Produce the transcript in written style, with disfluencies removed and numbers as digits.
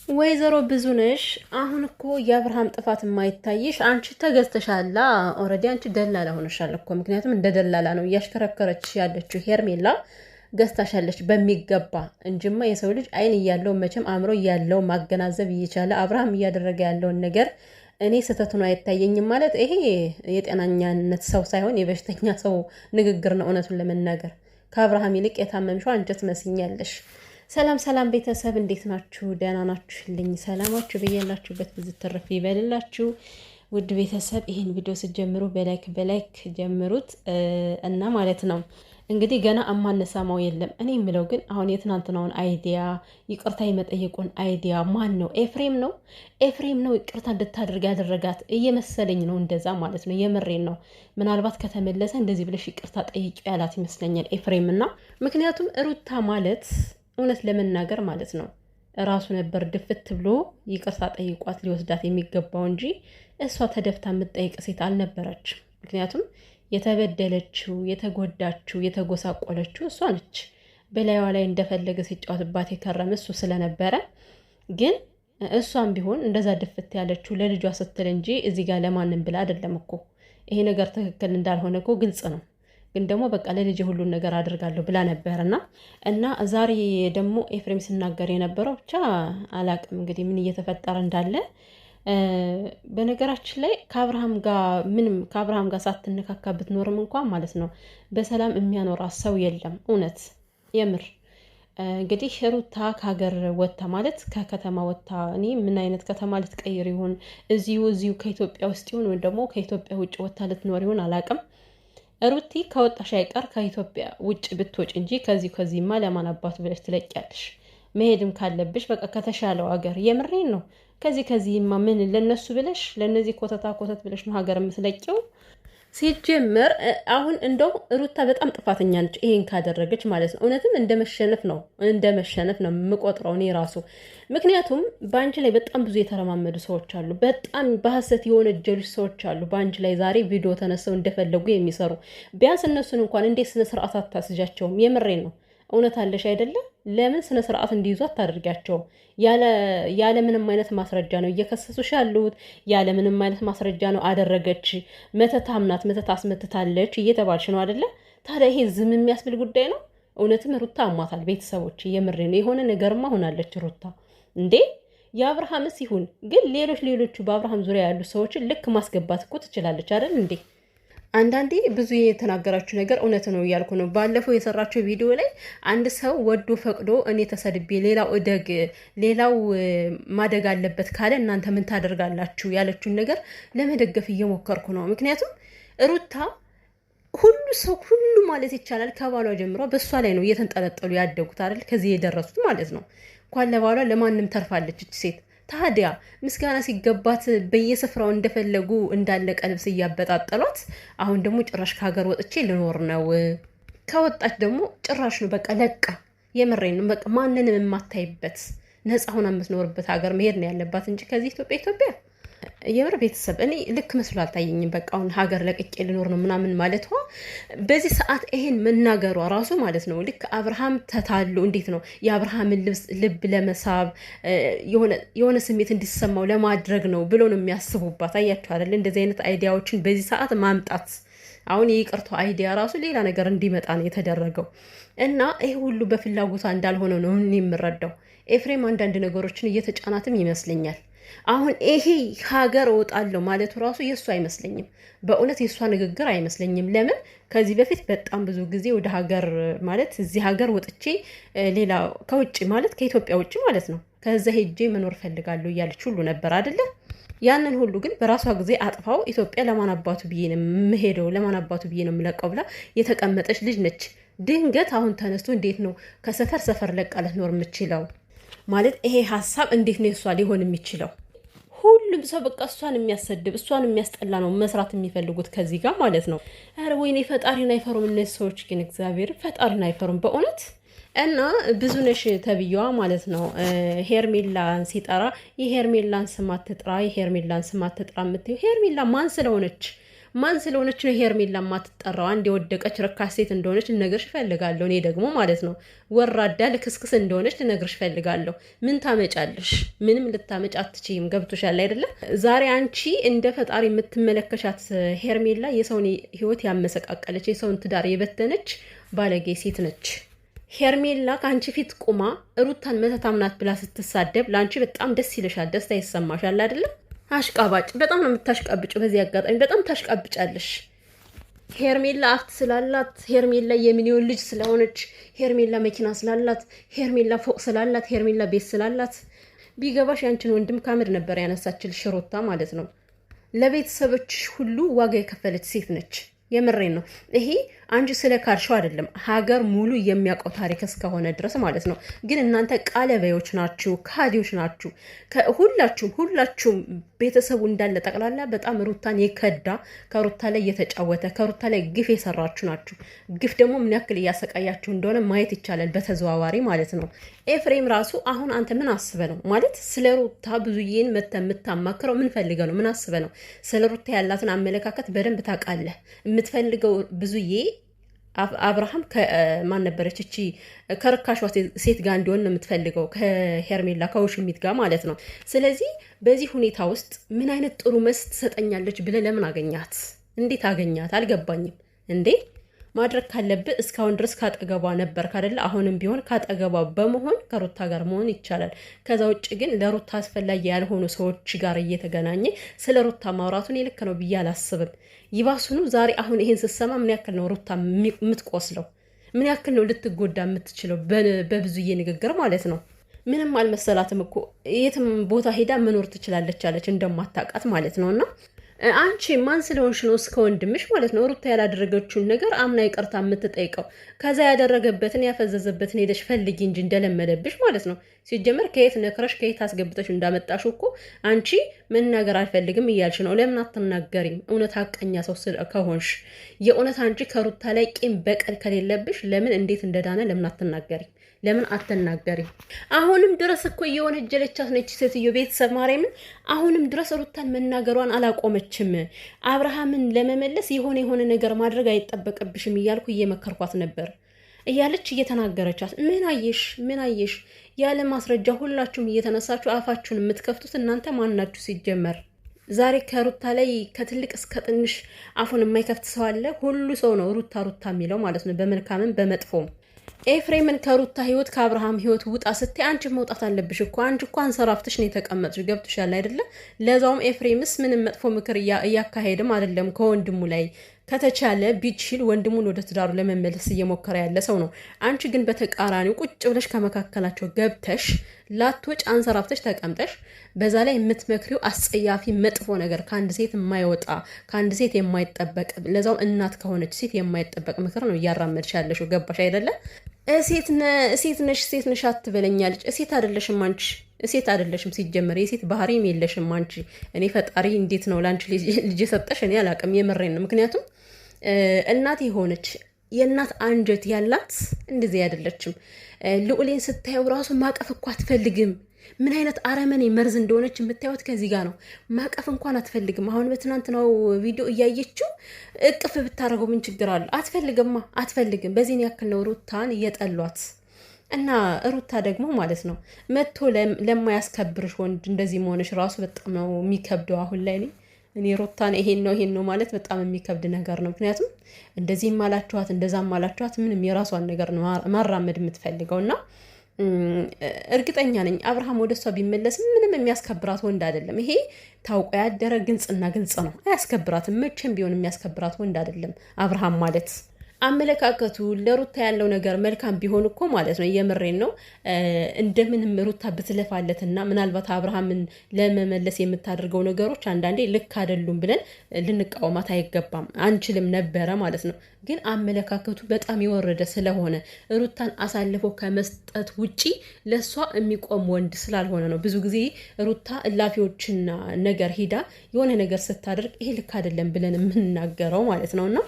ወይዘሮ ብዙነሽ አሁን እኮ የአብርሃም ጥፋት የማይታይሽ አንቺ ተገዝተሻላ። ኦልሬዲ አንቺ ደላላ ሆነሻል እኮ። ምክንያቱም እንደ ደላላ ነው እያሽከረከረች ያለችው ሄርሜላ ገዝታሻለች በሚገባ እንጂማ የሰው ልጅ አይን እያለው መቼም አእምሮ እያለው ማገናዘብ እየቻለ አብርሃም እያደረገ ያለውን ነገር እኔ ስህተቱን አይታየኝም ማለት ይሄ የጤናኛነት ሰው ሳይሆን የበሽተኛ ሰው ንግግር ነው። እውነቱን ለመናገር ከአብርሃም ይልቅ የታመምሽው አንቺ ትመስኛለሽ። ሰላም ሰላም ቤተሰብ እንዴት ናችሁ? ደህና ናችሁልኝ? ሰላማችሁ በያላችሁበት ብዙ ተረፍ ይበልላችሁ። ውድ ቤተሰብ ይህን ቪዲዮ ስትጀምሩ በላይክ ጀምሩት እና ማለት ነው እንግዲህ ገና አማነሳማው የለም። እኔ የምለው ግን አሁን የትናንትናውን አይዲያ ይቅርታ የመጠየቁን አይዲያ ማን ነው? ኤፍሬም ነው ይቅርታ እንድታደርግ ያደረጋት እየመሰለኝ ነው። እንደዛ ማለት ነው። የምሬን ነው። ምናልባት ከተመለሰ እንደዚህ ብለሽ ይቅርታ ጠይቂ ያላት ይመስለኛል ኤፍሬም እና ምክንያቱም ሩታ ማለት እውነት ለመናገር ማለት ነው ራሱ ነበር ድፍት ብሎ ይቅርታ ጠይቋት ሊወስዳት የሚገባው እንጂ እሷ ተደፍታ የምትጠይቅ ሴት አልነበረች። ምክንያቱም የተበደለችው የተጎዳችው የተጎሳቆለችው እሷ ነች። በላይዋ ላይ እንደፈለገ ሲጫወትባት የከረመ እሱ ስለነበረ ግን እሷም ቢሆን እንደዛ ድፍት ያለችው ለልጇ ስትል እንጂ እዚህ ጋር ለማንም ብላ አይደለም እኮ። ይሄ ነገር ትክክል እንዳልሆነ እኮ ግልጽ ነው። ግን ደግሞ በቃ ለልጅ ሁሉን ነገር አድርጋለሁ ብላ ነበርና እና ዛሬ ደግሞ ኤፍሬም ሲናገር የነበረው ብቻ አላቅም እንግዲህ ምን እየተፈጠረ እንዳለ። በነገራችን ላይ ከአብርሃም ጋር ሳትነካካ ብትኖርም እንኳን ማለት ነው በሰላም የሚያኖራት ሰው የለም። እውነት የምር እንግዲህ ሩታ ከሀገር ወጥታ ማለት ከከተማ ወጥታ እኔ ምን አይነት ከተማ ልትቀይር ይሆን? እዚሁ ከኢትዮጵያ ውስጥ ይሆን ወይም ደግሞ ከኢትዮጵያ ውጭ ወጥታ ልትኖር ይሆን አላቅም። ሩቲ ከወጣሽ አይቀር ከኢትዮጵያ ውጭ ብትወጭ እንጂ ከዚህማ ለማን አባቱ ብለሽ ትለቂያለሽ? መሄድም ካለብሽ በቃ ከተሻለው ሀገር የምሬን ነው። ከዚህማ ምን ለነሱ ብለሽ ለነዚህ ኮተት ብለሽ ነው ሀገር የምትለቂው? ሲጀመር አሁን እንደው ሩታ በጣም ጥፋተኛ ነች ይሄን ካደረገች ማለት ነው። እውነትም እንደመሸነፍ ነው የምቆጥረው እኔ ራሱ። ምክንያቱም በአንቺ ላይ በጣም ብዙ የተረማመዱ ሰዎች አሉ። በጣም በሐሰት የወነጀሉሽ ሰዎች አሉ በአንቺ ላይ ዛሬ ቪዲዮ ተነስተው እንደፈለጉ የሚሰሩ። ቢያንስ እነሱን እንኳን እንዴት ስነ ስርዓት አታስጃቸውም? የምሬን ነው። እውነት አለሽ አይደለም? ለምን ስነ ስርዓት እንዲይዙ አታደርጋቸውም? ያለ ምንም አይነት ማስረጃ ነው እየከሰሱሽ ያሉት። ያለ ምንም አይነት ማስረጃ ነው አደረገች፣ መተታም ናት፣ መተት አስመትታለች እየተባልሽ ነው አይደለ? ታዲያ ይሄ ዝም የሚያስብል ጉዳይ ነው? እውነትም ሩታ አሟታል። ቤተሰቦች የምሬ ነው። የሆነ ነገርማ ሆናለች ሩታ እንዴ። የአብርሃምስ ይሁን ግን ሌሎቹ በአብርሃም ዙሪያ ያሉ ሰዎችን ልክ ማስገባት እኮ ትችላለች አይደል እንዴ? አንዳንዴ ብዙ የተናገራችሁ ነገር እውነት ነው እያልኩ ነው። ባለፈው የሰራችሁ ቪዲዮ ላይ አንድ ሰው ወዶ ፈቅዶ እኔ ተሰድቤ ሌላው ማደግ አለበት ካለ እናንተ ምን ታደርጋላችሁ ያለችውን ነገር ለመደገፍ እየሞከርኩ ነው። ምክንያቱም ሩታ ሁሉ ማለት ይቻላል ከባሏ ጀምሮ በእሷ ላይ ነው እየተንጠለጠሉ ያደጉት አይደል? ከዚህ የደረሱት ማለት ነው። እንኳን ለባሏ ለማንም ተርፋለች እች ሴት። ታዲያ ምስጋና ሲገባት በየስፍራው እንደፈለጉ እንዳለቀ ልብስ እያበጣጠሏት፣ አሁን ደግሞ ጭራሽ ከሀገር ወጥቼ ልኖር ነው። ከወጣች ደግሞ ጭራሽ ነው በቃ ለቃ። የምሬን ነው። በቃ ማንንም የማታይበት ነፃ ሆና የምትኖርበት ሀገር መሄድ ነው ያለባት እንጂ ከዚህ ኢትዮጵያ የምር ቤተሰብ እኔ ልክ መስሎ አልታየኝም። በቃ አሁን ሀገር ለቅቄ ልኖር ነው ምናምን ማለቷ በዚህ ሰዓት ይሄን መናገሯ ራሱ ማለት ነው ልክ አብርሃም ተታሉ እንዴት ነው የአብርሃምን ልብ ለመሳብ የሆነ ስሜት እንዲሰማው ለማድረግ ነው ብሎ ነው የሚያስቡባት። አያችሁ አይደል? እንደዚህ አይነት አይዲያዎችን በዚህ ሰዓት ማምጣት አሁን የይቅርታው አይዲያ ራሱ ሌላ ነገር እንዲመጣ ነው የተደረገው እና ይሄ ሁሉ በፍላጎቷ እንዳልሆነ ነው እኔ የምረዳው። ኤፍሬም አንዳንድ ነገሮችን እየተጫናትም ይመስለኛል። አሁን ይሄ ሀገር እወጣለሁ ማለቱ ራሱ የእሱ አይመስለኝም። በእውነት የእሷ ንግግር አይመስለኝም። ለምን ከዚህ በፊት በጣም ብዙ ጊዜ ወደ ሀገር ማለት እዚህ ሀገር ወጥቼ ሌላ ከውጭ ማለት ከኢትዮጵያ ውጭ ማለት ነው ከዛ ሄጄ መኖር ፈልጋለሁ እያለች ሁሉ ነበር አይደለ? ያንን ሁሉ ግን በራሷ ጊዜ አጥፋው ኢትዮጵያ ለማን አባቱ ብዬ ነው የምሄደው፣ ለማን አባቱ ብዬ ነው የምለቀው ብላ የተቀመጠች ልጅ ነች። ድንገት አሁን ተነስቶ እንዴት ነው ከሰፈር ለቃ ልትኖር የምችለው? ማለት ይሄ ሀሳብ እንዴት ነው የሷ ሊሆን የሚችለው? ሁሉም ሰው በቃ እሷን የሚያሰድብ እሷን የሚያስጠላ ነው መስራት የሚፈልጉት ከዚህ ጋር ማለት ነው። ኧረ ወይኔ ፈጣሪን አይፈሩም እነዚህ ሰዎች ግን እግዚአብሔር ፈጣሪን አይፈሩም በእውነት። እና ብዙነሽ ተብዬዋ ማለት ነው ሄርሜላን ሲጠራ የሄርሜላን ስም አትጥራ የምትይው ሄርሜላ ማን ስለሆነች ማን ስለሆነች ነው ሄርሜላ ማትጠራው? አንድ የወደቀች ርካሽ ሴት እንደሆነች ልነግርሽ እፈልጋለሁ። እኔ ደግሞ ማለት ነው ወራዳ ልክስክስ እንደሆነች ልነግርሽ እፈልጋለሁ። ምን ታመጫለሽ? ምንም ልታመጭ አትችይም። ገብቶሻል አይደለም? ዛሬ አንቺ እንደ ፈጣሪ የምትመለከቻት ሄርሜላ የሰውን ህይወት ያመሰቃቀለች፣ የሰውን ትዳር የበተነች ባለጌ ሴት ነች። ሄርሜላ ከአንቺ ፊት ቁማ ሩታን መተታም ናት ብላ ስትሳደብ ለአንቺ በጣም ደስ ይልሻል፣ ደስታ ይሰማሻል አይደለም? አሽቃባጭ፣ በጣም ነው የምታሽቃብጭ። በዚህ አጋጣሚ በጣም ታሽቃብጫለሽ። ሄርሜላ አፍት ስላላት፣ ሄርሜላ የሚሊዮን ልጅ ስለሆነች፣ ሄርሜላ መኪና ስላላት፣ ሄርሜላ ፎቅ ስላላት፣ ሄርሜላ ቤት ስላላት ቢገባሽ ያንቺን ወንድም ካምድ ነበር ያነሳችልሽ ሩታ ማለት ነው። ለቤተሰቦች ሁሉ ዋጋ የከፈለች ሴት ነች። የምሬን ነው። ይሄ አንቺ ስለ ካድሽው አይደለም፣ ሀገር ሙሉ የሚያውቀው ታሪክ እስከሆነ ድረስ ማለት ነው። ግን እናንተ ቃለበዮች ናችሁ፣ ካዲዎች ናችሁ። ሁላችሁም ቤተሰቡ እንዳለ ጠቅላላ በጣም ሩታን የከዳ ከሩታ ላይ እየተጫወተ ከሩታ ላይ ግፍ የሰራችሁ ናችሁ። ግፍ ደግሞ ምን ያክል እያሰቃያችሁ እንደሆነ ማየት ይቻላል፣ በተዘዋዋሪ ማለት ነው። ኤፍሬም ራሱ አሁን አንተ ምን አስበ ነው ማለት ስለ ሩታ ብዙዬን የምታማክረው ምን ፈልገ ነው? ምን አስበ ነው? ስለ ሩታ ያላትን አመለካከት በደንብ ታውቃለህ። የምትፈልገው ብዙዬ አብርሃም ከማን ነበረች እቺ ከርካሿ ሴት ጋር እንዲሆን ነው የምትፈልገው፣ ከሄርሜላ ከውሽሚት ጋር ማለት ነው። ስለዚህ በዚህ ሁኔታ ውስጥ ምን አይነት ጥሩ መልስ ትሰጠኛለች ብለህ ለምን አገኛት? እንዴት አገኛት? አልገባኝም እንዴ። ማድረግ ካለብህ እስካሁን ድረስ ካጠገቧ ነበር ካደለ፣ አሁንም ቢሆን ካጠገቧ በመሆን ከሩታ ጋር መሆን ይቻላል። ከዛ ውጭ ግን ለሩታ አስፈላጊ ያልሆኑ ሰዎች ጋር እየተገናኘ ስለ ሩታ ማውራቱን ልክ ነው ብዬ አላስብም። ይባሱኑ ዛሬ አሁን ይሄን ስትሰማ ምን ያክል ነው ሩታ የምትቆስለው? ምን ያክል ነው ልትጎዳ የምትችለው? በብዙዬ ንግግር ማለት ነው። ምንም አልመሰላትም እኮ የትም ቦታ ሄዳ መኖር ትችላለች አለች፣ እንደማታውቃት ማለት ነውና አንቺ ማን ስለሆንሽ ነው እስከ ወንድምሽ ማለት ነው ሩታ ያላደረገችውን ነገር አምና ይቅርታ የምትጠይቀው? ከዛ ያደረገበትን ያፈዘዘበትን ሄደሽ ፈልጊ እንጂ እንደለመደብሽ ማለት ነው። ሲጀመር ከየት ነክረሽ ከየት አስገብተሽ እንዳመጣሽ እኮ አንቺ መናገር አልፈልግም እያልሽ ነው። ለምን አትናገሪም? እውነት ሀቀኛ ሰው ከሆንሽ የእውነት አንቺ ከሩታ ላይ ቂም በቀል ከሌለብሽ ለምን እንዴት እንደዳነ ለምን አትናገሪም? ለምን አትናገሪ? አሁንም ድረስ እኮ እየወነጀለቻት ነች ሴትዮ። ቤተሰብ ማርያምን አሁንም ድረስ ሩታን መናገሯን አላቆመችም። አብርሃምን ለመመለስ የሆነ ነገር ማድረግ አይጠበቅብሽም እያልኩ እየመከርኳት ነበር እያለች እየተናገረቻት፣ ምን አየሽ ያለ ማስረጃ ሁላችሁም እየተነሳችሁ አፋችሁን የምትከፍቱት እናንተ ማናችሁ? ሲጀመር ዛሬ ከሩታ ላይ ከትልቅ እስከ ትንሽ አፉን የማይከፍት ሰው አለ? ሁሉ ሰው ነው ሩታ የሚለው ማለት ነው፣ በመልካምም በመጥፎም። ኤፍሬምን ከሩታ ህይወት ከአብርሃም ህይወት ውጣ ስትይ አንቺ መውጣት አለብሽ እኮ። አንቺ እኮ አንሰራፍተሽ ነው የተቀመጥሽ። ገብቶሻል አይደለ? ለዛውም ኤፍሬምስ ምንም መጥፎ ምክር እያካሄድም አይደለም ከወንድሙ ላይ። ከተቻለ ቢችል ወንድሙን ወደ ትዳሩ ለመመለስ እየሞከረ ያለ ሰው ነው። አንቺ ግን በተቃራኒው ቁጭ ብለሽ ከመካከላቸው ገብተሽ ላትወጭ አንሰራፍተሽ ተቀምጠሽ፣ በዛ ላይ የምትመክሪው አስጸያፊ መጥፎ ነገር ከአንድ ሴት የማይወጣ ከአንድ ሴት የማይጠበቅ ለዛውም እናት ከሆነች ሴት የማይጠበቅ ምክር ነው እያራመድሽ ያለሽው። ገባሽ አይደለ? ሴት ነሽ አትበለኛለች። ሴት አይደለሽም አንቺ፣ ሴት አይደለሽም። ሲጀመር የሴት ባህሪም የለሽም አንቺ። እኔ ፈጣሪ እንዴት ነው ለአንቺ ልጅ የሰጠሽ እኔ አላውቅም። የምሬን ነው። ምክንያቱም እናት የሆነች የእናት አንጀት ያላት እንደዚህ አይደለችም። ልዑሌን ስታየው ራሱ ማቀፍ እኮ አትፈልግም። ምን አይነት አረመኔ መርዝ እንደሆነች የምታዩት ከዚህ ጋር ነው። ማቀፍ እንኳን አትፈልግም። አሁን በትናንትናው ቪዲዮ እያየችው እቅፍ ብታደርገው ምን ችግር አለ? አትፈልግም። በዚህን ያክል ነው ሩታን እየጠሏት። እና ሩታ ደግሞ ማለት ነው መጥቶ ለማያስከብርሽ ወንድ እንደዚህ መሆንሽ ራሱ በጣም ነው የሚከብደው። አሁን ላይ እኔ ሩታን ይሄን ነው ማለት በጣም የሚከብድ ነገር ነው። ምክንያቱም እንደዚህም አላችኋት እንደዛም አላችኋት ምንም የራሷን ነገር ነው ማራመድ የምትፈልገው እና እርግጠኛ ነኝ አብርሃም ወደ እሷ ቢመለስም ምንም የሚያስከብራት ወንድ አይደለም። ይሄ ታውቆ ያደረ ግልጽ ነው። አያስከብራትም። መቼም ቢሆን የሚያስከብራት ወንድ አይደለም አብርሃም ማለት። አመለካከቱ ለሩታ ያለው ነገር መልካም ቢሆን እኮ ማለት ነው የምሬን ነው እንደምንም ሩታ ብትለፋለትና ምናልባት አብርሃምን ለመመለስ የምታደርገው ነገሮች አንዳንዴ ልክ አይደሉም ብለን ልንቃወማት አይገባም፣ አንችልም ነበረ ማለት ነው። ግን አመለካከቱ በጣም የወረደ ስለሆነ ሩታን አሳልፎ ከመስጠት ውጪ ለሷ የሚቆም ወንድ ስላልሆነ ነው። ብዙ ጊዜ ሩታ እላፊዎችና ነገር ሂዳ የሆነ ነገር ስታደርግ ይሄ ልክ አይደለም ብለን የምንናገረው ማለት ነውና